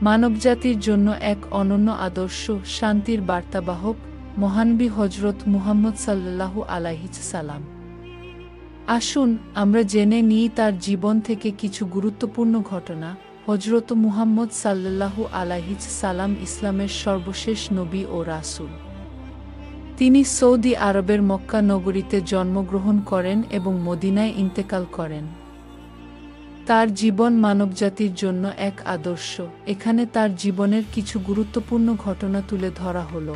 মানবজাতির জন্য এক অনন্য আদর্শ, শান্তির বার্তাবাহক, মহানবী হজরত মুহাম্মদ সাল্লাল্লাহু আলাইহি সাল্লাম। আসুন আমরা জেনে নিই তার জীবন থেকে কিছু গুরুত্বপূর্ণ ঘটনা। হজরত মুহাম্মদ সাল্লাল্লাহু আলাইহি সাল্লাম ইসলামের সর্বশেষ নবী ও রাসূল। তিনি সৌদি আরবের মক্কা নগরীতে জন্মগ্রহণ করেন এবং মদিনায় ইন্তেকাল করেন। তার জীবন মানবজাতির জন্য এক আদর্শ। এখানে তার জীবনের কিছু গুরুত্বপূর্ণ ঘটনা তুলে ধরা হলো।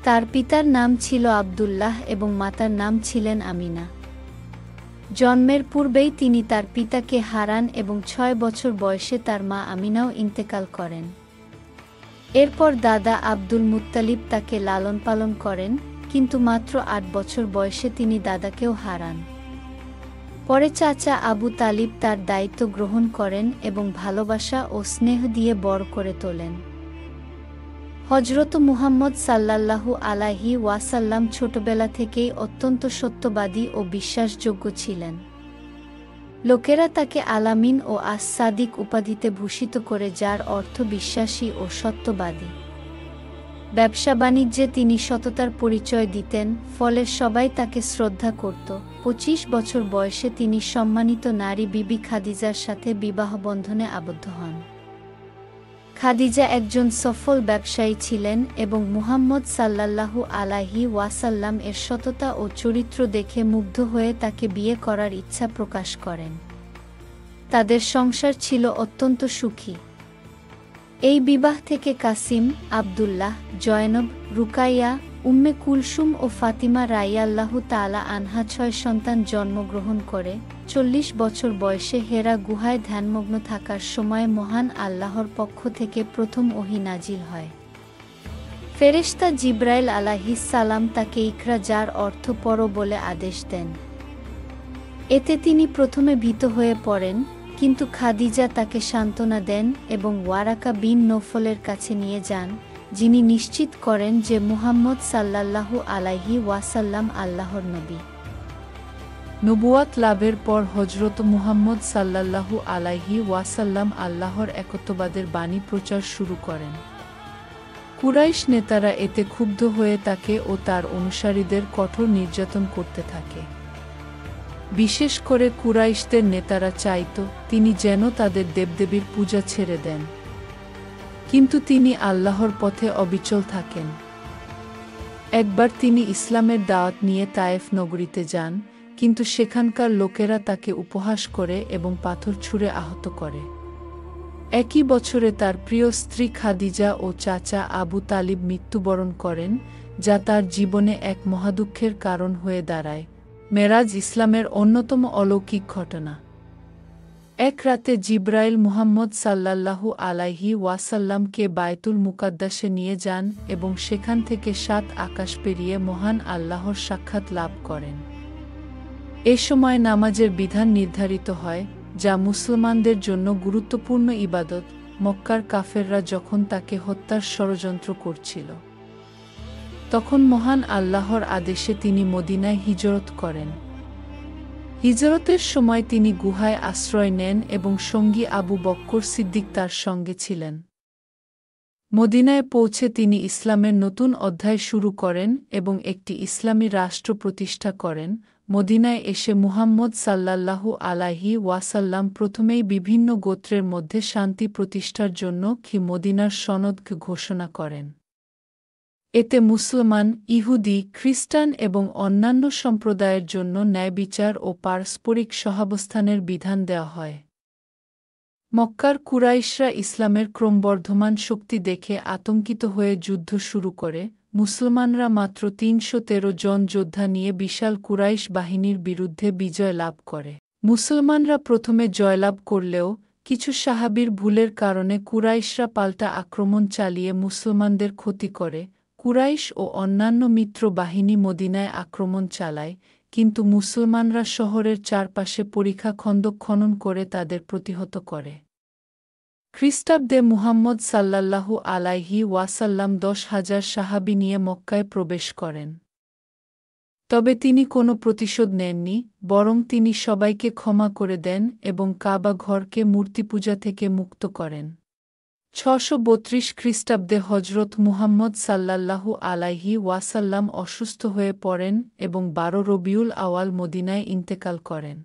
তার পিতার নাম ছিল আব্দুল্লাহ এবং মাতার নাম ছিলেন আমিনা। জন্মের পূর্বেই তিনি তার পিতাকে হারান এবং ৬ বছর বয়সে তার মা আমিনাও ইন্তেকাল করেন। এরপর দাদা আব্দুল মুত্তালিব তাকে লালন পালন করেন, কিন্তু মাত্র ৮ বছর বয়সে তিনি দাদাকেও হারান। পরে চাচা আবু তালিব তার দায়িত্ব গ্রহণ করেন এবং ভালোবাসা ও স্নেহ দিয়ে বড় করে তোলেন। হজরত মুহাম্মদ সাল্লাল্লাহু আলাইহি ওয়াসাল্লাম ছোটবেলা থেকেই অত্যন্ত সত্যবাদী ও বিশ্বাসযোগ্য ছিলেন। লোকেরা তাকে আলামিন ও আস-সাদিক উপাধিতে ভূষিত করে, যার অর্থ বিশ্বাসী ও সত্যবাদী। ব্যবসা বাণিজ্যে তিনি সততার পরিচয় দিতেন, ফলে সবাই তাকে শ্রদ্ধা করত। ২৫ বছর বয়সে তিনি সম্মানিত নারী বিবি খাদিজার সাথে বিবাহবন্ধনে আবদ্ধ হন। খাদিজা একজন সফল ব্যবসায়ী ছিলেন এবং মুহাম্মদ সাল্লাল্লাহু আলাইহি ওয়াসাল্লাম এর সততা ও চরিত্র দেখে মুগ্ধ হয়ে তাকে বিয়ে করার ইচ্ছা প্রকাশ করেন। তাদের সংসার ছিল অত্যন্ত সুখী। এই বিবাহ থেকে কাসিম, আব্দুল্লাহ, জয়নব, রুকাইয়া, উম্মে কুলসুম ও ফাতিমা রাইয়াল্লাহু তাআলা আনহা ৬ সন্তান জন্মগ্রহণ করে। ৪০ বছর বয়সে হেরা গুহায় ধ্যানমগ্ন থাকার সময় মহান আল্লাহর পক্ষ থেকে প্রথম ওহী নাজিল হয়। ফেরেশতা জিবরাইল আলাইহিস সালাম তাকে ইকরা, যার অর্থ পড়ো, বলে আদেশ দেন। এতে তিনি প্রথমে ভীত হয়ে পড়েন, কিন্তু খাদিজা তাকে সান্ত্বনা দেন এবং ওয়ারাকা বিন নৌফলের কাছে নিয়ে যান, যিনি নিশ্চিত করেন যে মুহাম্মদ সাল্লাল্লাহু আলাইহি ওয়াসাল্লাম আল্লাহর নবী। নবুয়াত লাভের পর হজরত মুহাম্মদ সাল্লাল্লাহু আলাইহি ওয়াসাল্লাম আল্লাহর একত্ববাদের বাণী প্রচার শুরু করেন। কুরাইশ নেতারা এতে ক্ষুব্ধ হয়ে তাকে ও তার অনুসারীদের কঠোর নির্যাতন করতে থাকে। বিশেষ করে কুরাইশদের নেতারা চাইত তিনি যেন তাদের দেবদেবীর পূজা ছেড়ে দেন, কিন্তু তিনি আল্লাহর পথে অবিচল থাকেন। একবার তিনি ইসলামের দাওয়াত নিয়ে তায়েফ নগরীতে যান, কিন্তু সেখানকার লোকেরা তাকে উপহাস করে এবং পাথর ছুঁড়ে আহত করে। একই বছরে তার প্রিয় স্ত্রী খাদিজা ও চাচা আবু তালিব মৃত্যুবরণ করেন, যা তার জীবনে এক মহাদুঃখের কারণ হয়ে দাঁড়ায়। মেরাজ ইসলামের অন্যতম অলৌকিক ঘটনা। এক রাতে জিবরাইল মুহাম্মদ সাল্লাল্লাহু আলাইহি ওয়াসাল্লামকে বায়তুল মুকাদ্দাসে নিয়ে যান এবং সেখান থেকে ৭ আকাশ পেরিয়ে মহান আল্লাহর সাক্ষাৎ লাভ করেন। এ সময় নামাজের বিধান নির্ধারিত হয়, যা মুসলমানদের জন্য গুরুত্বপূর্ণ ইবাদত। মক্কার কাফেররা যখন তাকে হত্যার ষড়যন্ত্র করছিল, তখন মহান আল্লাহর আদেশে তিনি মদিনায় হিজরত করেন। হিজরতের সময় তিনি গুহায় আশ্রয় নেন এবং সঙ্গী আবু বক্কর সিদ্দিক তার সঙ্গে ছিলেন। মদিনায় পৌঁছে তিনি ইসলামের নতুন অধ্যায় শুরু করেন এবং একটি ইসলামী রাষ্ট্র প্রতিষ্ঠা করেন। মদিনায় এসে মুহাম্মদ সাল্লাল্লাহু আলাইহি ওয়াসাল্লাম প্রথমেই বিভিন্ন গোত্রের মধ্যে শান্তি প্রতিষ্ঠার জন্য মদিনার সনদ ঘোষণা করেন। এতে মুসলমান, ইহুদি, খ্রিস্টান এবং অন্যান্য সম্প্রদায়ের জন্য ন্যায়বিচার ও পারস্পরিক সহাবস্থানের বিধান দেওয়া হয়। মক্কার কুরাইশরা ইসলামের ক্রমবর্ধমান শক্তি দেখে আতঙ্কিত হয়ে যুদ্ধ শুরু করে। মুসলমানরা মাত্র ৩১৩ জন যোদ্ধা নিয়ে বিশাল কুরাইশ বাহিনীর বিরুদ্ধে বিজয় লাভ করে। মুসলমানরা প্রথমে জয়লাভ করলেও কিছু সাহাবীর ভুলের কারণে কুরাইশরা পাল্টা আক্রমণ চালিয়ে মুসলমানদের ক্ষতি করে। কুরাইশ ও অন্যান্য মিত্র বাহিনী মদিনায় আক্রমণ চালায়, কিন্তু মুসলমানরা শহরের চারপাশে পরিখা খন্দক খনন করে তাদের প্রতিহত করে। খ্রিস্টাব্দে মুহাম্মদ সাল্লাল্লাহু আলাইহি ওয়াসাল্লাম ১০,০০০ সাহাবী নিয়ে মক্কায় প্রবেশ করেন। তবে তিনি কোনো প্রতিশোধ নেননি, বরং তিনি সবাইকে ক্ষমা করে দেন এবং কাবা ঘরকে মূর্তিপূজা থেকে মুক্ত করেন। 632 খ্রিস্টাব্দে হজরত মুহাম্মদ সাল্লাল্লাহু আলাইহি ওয়াসাল্লাম অসুস্থ হয়ে পড়েন এবং 12 রবিউল আওয়াল মদিনায় ইন্তেকাল করেন।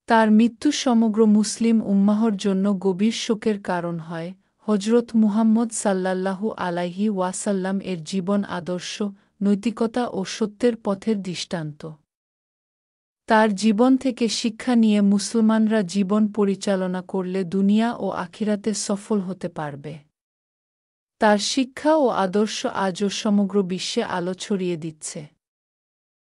তার মৃত্যু সমগ্র মুসলিম উম্মাহর জন্য গভীর শোকের কারণ হয়। হজরত মুহাম্মদ সাল্লাল্লাহু আলাইহি ওয়াসাল্লাম এর জীবন আদর্শ, নৈতিকতা ও সত্যের পথের দৃষ্টান্ত। তার জীবন থেকে শিক্ষা নিয়ে মুসলমানরা জীবন পরিচালনা করলে দুনিয়া ও আখিরাতে সফল হতে পারবে। তার শিক্ষা ও আদর্শ আজও সমগ্র বিশ্বে আলো ছড়িয়ে দিচ্ছে।